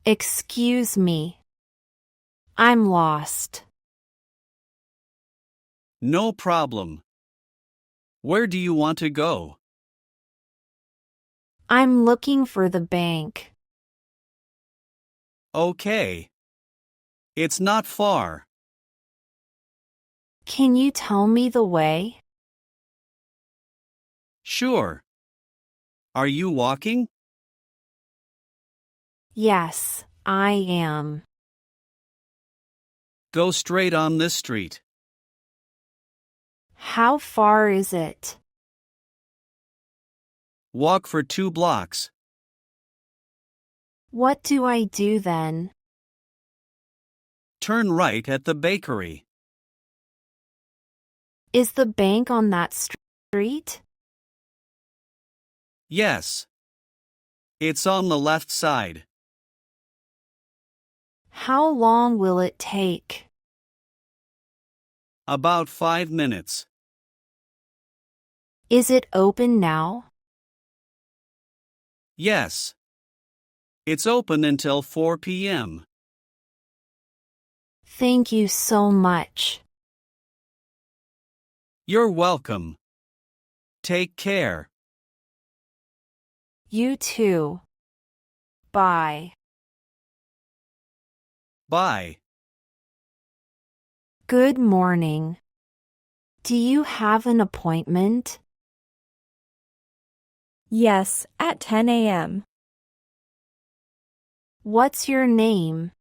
Excuse me. I'm lost. No problem. Where do you want to go? I'm looking for the bank. Okay. It's not far. Can you tell me the way? Sure. Are you walking? Yes, I am. Go straight on this street. How far is it? Walk for 2 blocks. What do I do then? Turn right at the bakery. Is the bank on that street? Yes. It's on the left side. How long will it take? About 5 minutes. Is it open now? Yes. It's open until 4 p.m. Thank you so much. You're welcome. Take care. You too. Bye. Bye. Good morning. Do you have an appointment? Yes, at 10 a.m. What's your name?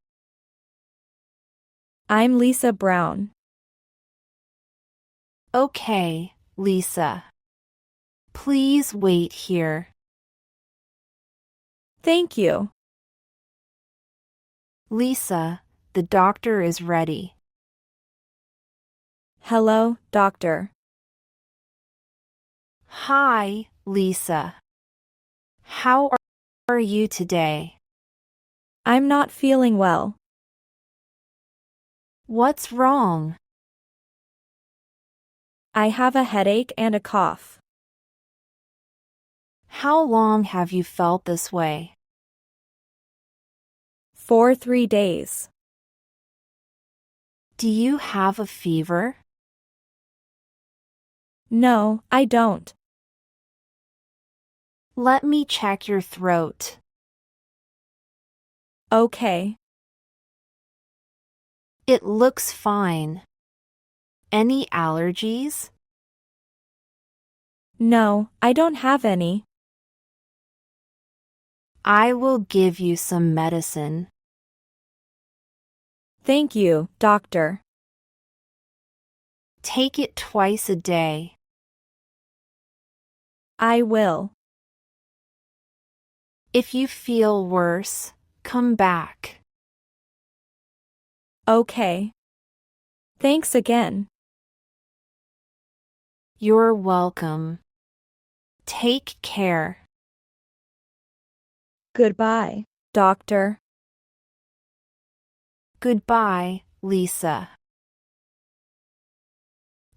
I'm Lisa Brown. Okay, Lisa. Please wait here. Thank you. Lisa, the doctor is ready. Hello, doctor. Hi, Lisa. How are you today? I'm not feeling well. What's wrong? I have a headache and a cough. How long have you felt this way? For 3 days. Do you have a fever? No, I don't. Let me check your throat. Okay. It looks fine. Any allergies? No, I don't have any. I will give you some medicine. Thank you, doctor. Take it twice a day. I will. If you feel worse, come back. Okay. Thanks again. You're welcome. Take care. Goodbye, doctor. Goodbye, Lisa.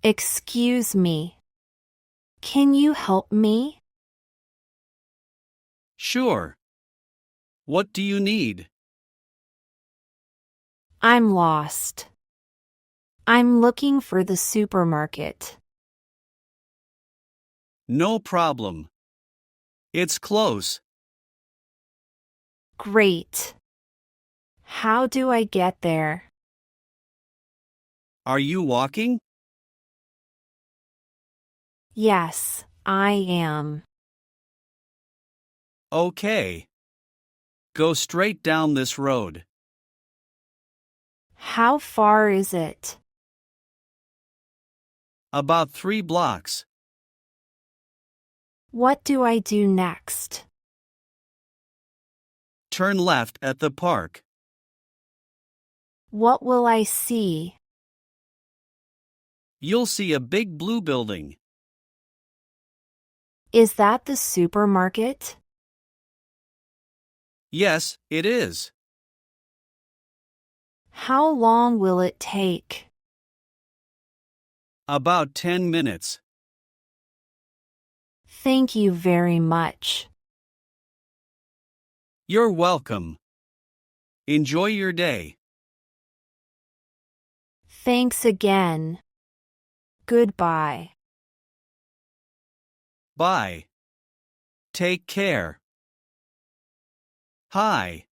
Excuse me. Can you help me? Sure. What do you need? I'm lost. I'm looking for the supermarket. No problem. It's close. Great. How do I get there? Are you walking? Yes, I am. Okay. Go straight down this road. How far is it? About 3 blocks. What do I do next? Turn left at the park. What will I see? You'll see a big blue building. Is that the supermarket? Yes, it is. How long will it take? About 10 minutes. Thank you very much. You're welcome. Enjoy your day. Thanks again. Goodbye. Bye. Take care. Hi.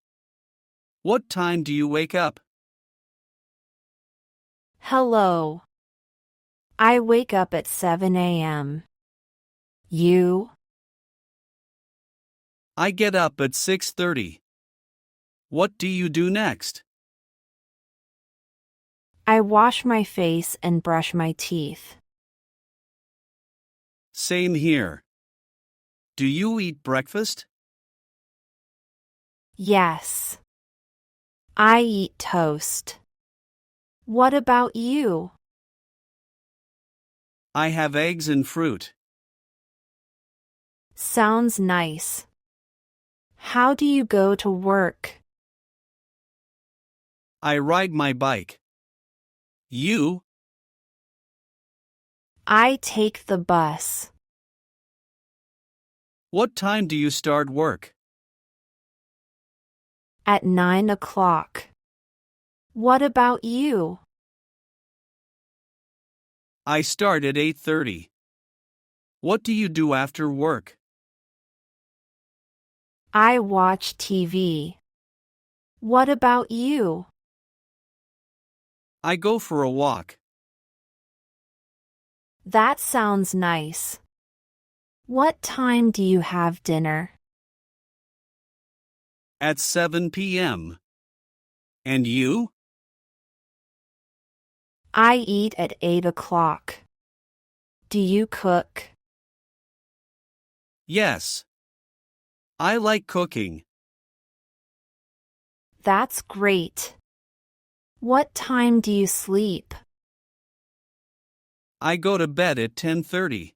What time do you wake up? Hello. I wake up at 7 a.m. You? I get up at 6:30. What do you do next? I wash my face and brush my teeth. Same here. Do you eat breakfast? Yes. I eat toast. What about you? I have eggs and fruit. Sounds nice. How do you go to work? I ride my bike. You? I take the bus. What time do you start work? At 9 o'clock. What about you? I start at 8:30. What do you do after work? I watch TV. What about you? I go for a walk. That sounds nice. What time do you have dinner? At 7 p.m. And you? I eat at 8 o'clock. Do you cook? Yes. I like cooking. That's great. What time do you sleep? I go to bed at 10:30.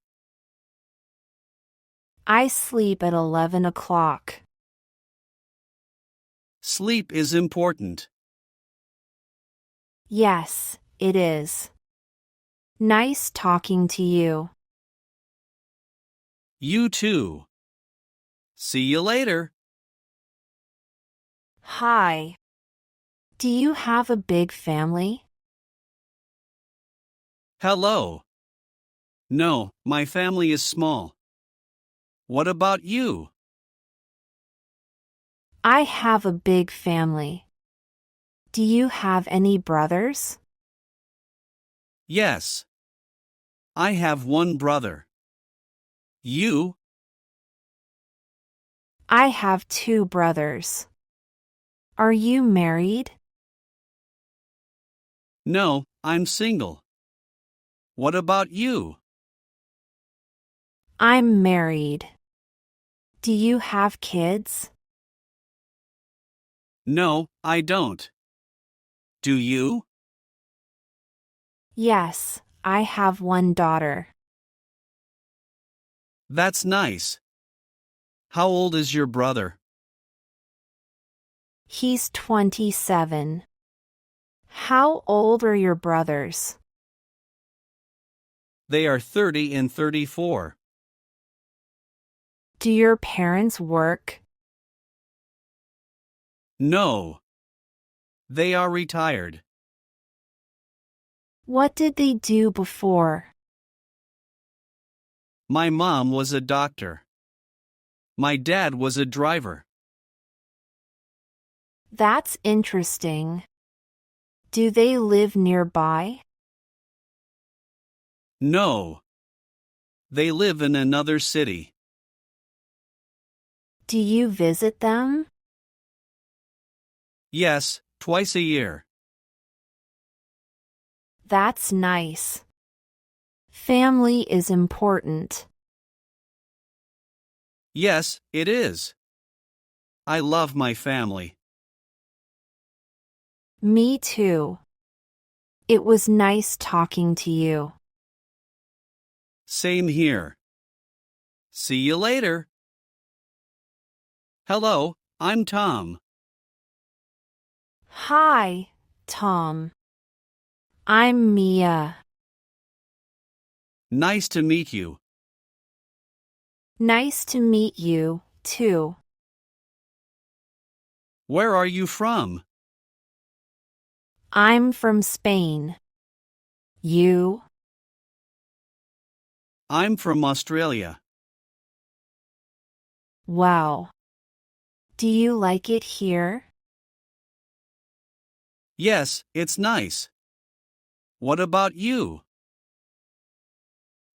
I sleep at 11 o'clock. Sleep is important. Yes, it is. Nice talking to you. You too. See you later. Hi. Do you have a big family? Hello. No, my family is small. What about you? I have a big family. Do you have any brothers? Yes. I have one brother. You? I have 2 brothers. Are you married? No, I'm single. What about you? I'm married. Do you have kids? No, I don't. Do you? Yes, I have one daughter. That's nice. How old is your brother? He's 27. How old are your brothers? They are 30 and 34. Do your parents work? No. They are retired. What did they do before? My mom was a doctor. My dad was a driver. That's interesting. Do they live nearby? No. They live in another city. Do you visit them? Yes, twice a year. That's nice. Family is important. Yes, it is. I love my family. Me too. It was nice talking to you. Same here. See you later. Hello, I'm Tom. Hi, Tom. I'm Mia. Nice to meet you. Nice to meet you, too. Where are you from? I'm from Spain. You? I'm from Australia. Wow. Do you like it here? Yes, it's nice. What about you?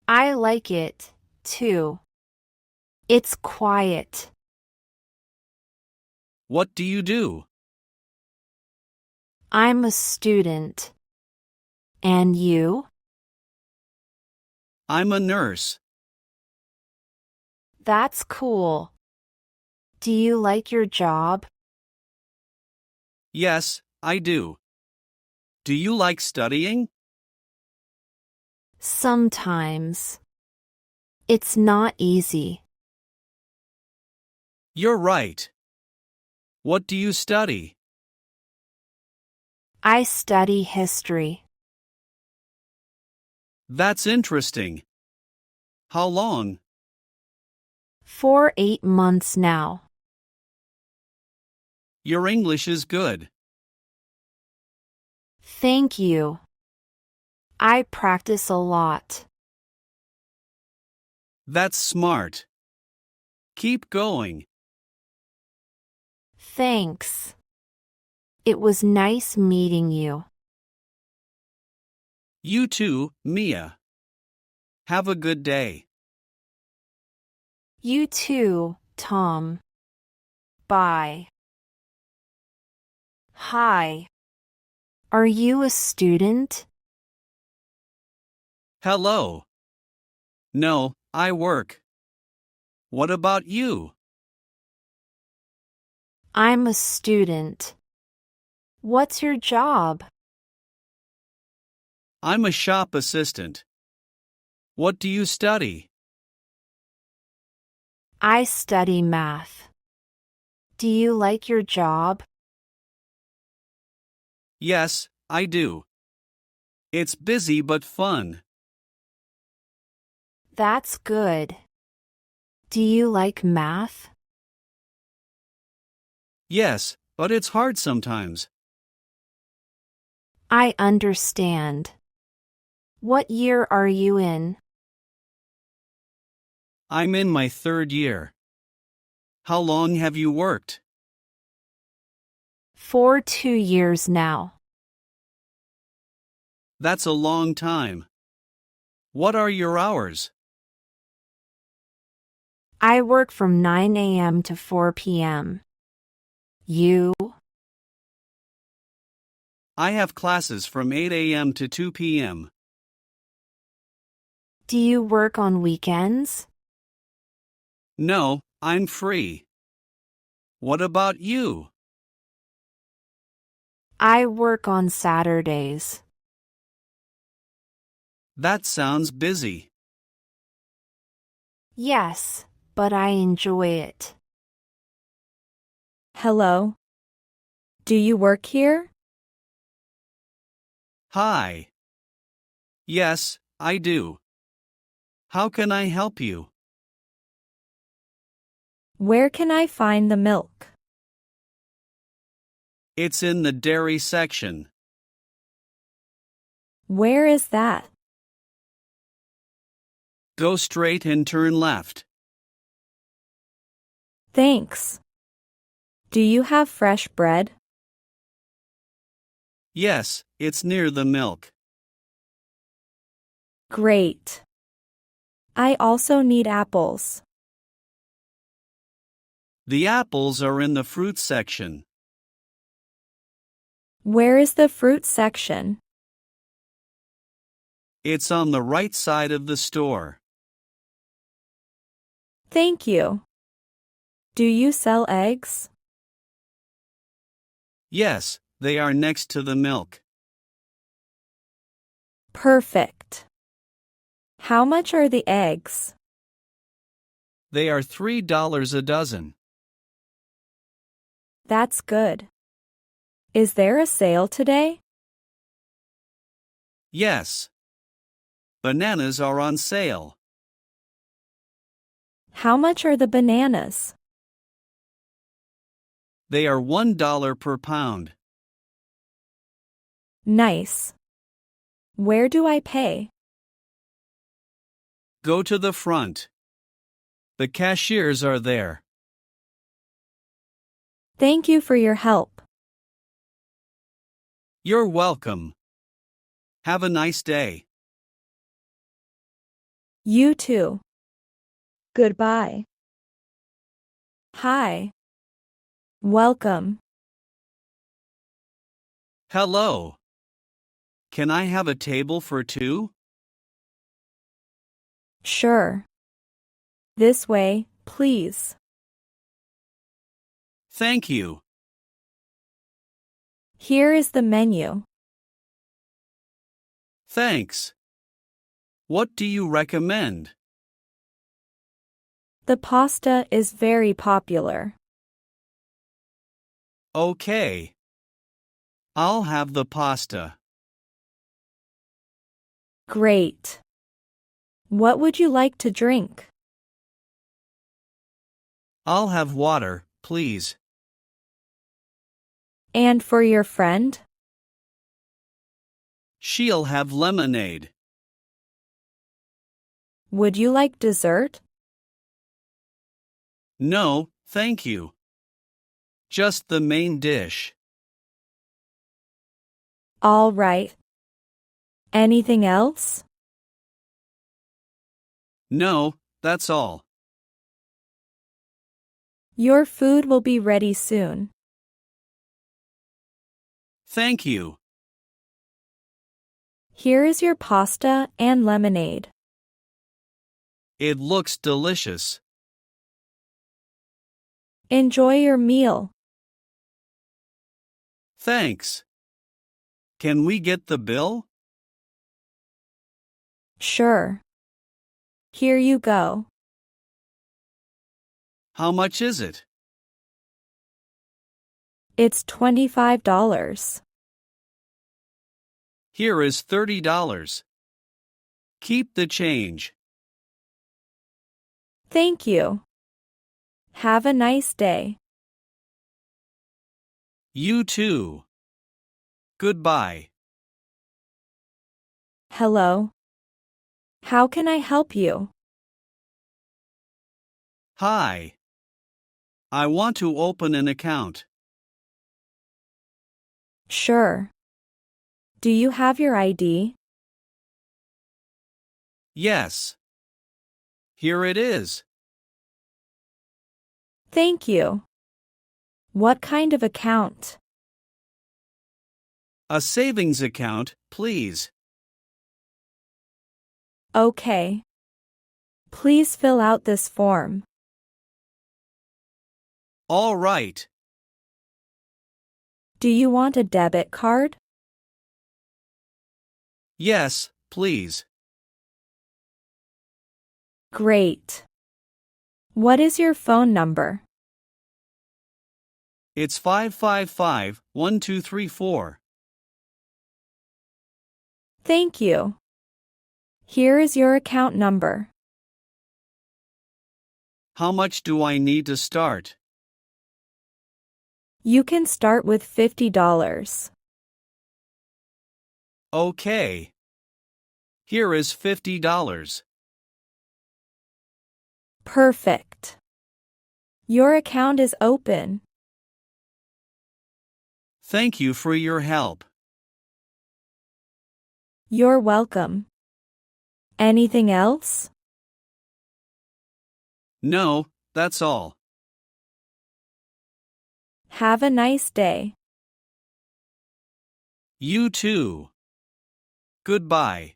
I like it, too. It's quiet. What do you do? I'm a student. And you? I'm a nurse. That's cool. Do you like your job? Yes, I do. Do you like studying? Sometimes. It's not easy. You're right. What do you study? I study history. That's interesting. How long? For 8 months now. Your English is good. Thank you. I practice a lot. That's smart. Keep going. Thanks. It was nice meeting you. You too, Mia. Have a good day. You too, Tom. Bye. Hi. Are you a student? Hello. No, I work. What about you? I'm a student. What's your job? I'm a shop assistant. What do you study? I study math. Do you like your job? Yes, I do. It's busy but fun. That's good. Do you like math? Yes, but it's hard sometimes. I understand. What year are you in? I'm in my 3rd year. How long have you worked? For 2 years now. That's a long time. What are your hours? I work from 9 a.m. to 4 p.m. You? I have classes from 8 a.m. to 2 p.m. Do you work on weekends? No, I'm free. What about you? I work on Saturdays. That sounds busy. Yes, but I enjoy it. Hello. Do you work here? Hi. Yes, I do. How can I help you? Where can I find the milk? It's in the dairy section. Where is that? Go straight and turn left. Thanks. Do you have fresh bread? Yes, it's near the milk. Great. I also need apples. The apples are in the fruit section. Where is the fruit section? It's on the right side of the store. Thank you. Do you sell eggs? Yes, they are next to the milk. Perfect. How much are the eggs? They are $3 a dozen. That's good. Is there a sale today? Yes. Bananas are on sale. How much are the bananas? They are $1 per pound. Nice. Where do I pay? Go to the front. The cashiers are there. Thank you for your help. You're welcome. Have a nice day. You too. Goodbye. Hi. Welcome. Hello. Can I have a table for two? Sure. This way, please. Thank you. Here is the menu. Thanks. What do you recommend? The pasta is very popular. Okay. I'll have the pasta. Great. What would you like to drink? I'll have water, please. And for your friend? She'll have lemonade. Would you like dessert? No, thank you. Just the main dish. All right. Anything else? No, that's all. Your food will be ready soon. Thank you. Here is your pasta and lemonade. It looks delicious. Enjoy your meal. Thanks. Can we get the bill? Sure. Here you go. How much is it? It's $25. Here is $30. Keep the change. Thank you. Have a nice day. You too. Goodbye. Hello. How can I help you? Hi. I want to open an account. Sure. Do you have your ID? Yes. Here it is. Thank you. What kind of account? A savings account, please. Okay. Please fill out this form. All right. Do you want a debit card? Yes, please. Great. What is your phone number? It's 555-1234. Thank you. Here is your account number. How much do I need to start? You can start with $50. Okay. Here is $50. Perfect. Your account is open. Thank you for your help. You're welcome. Anything else? No, that's all. Have a nice day. You too. Goodbye.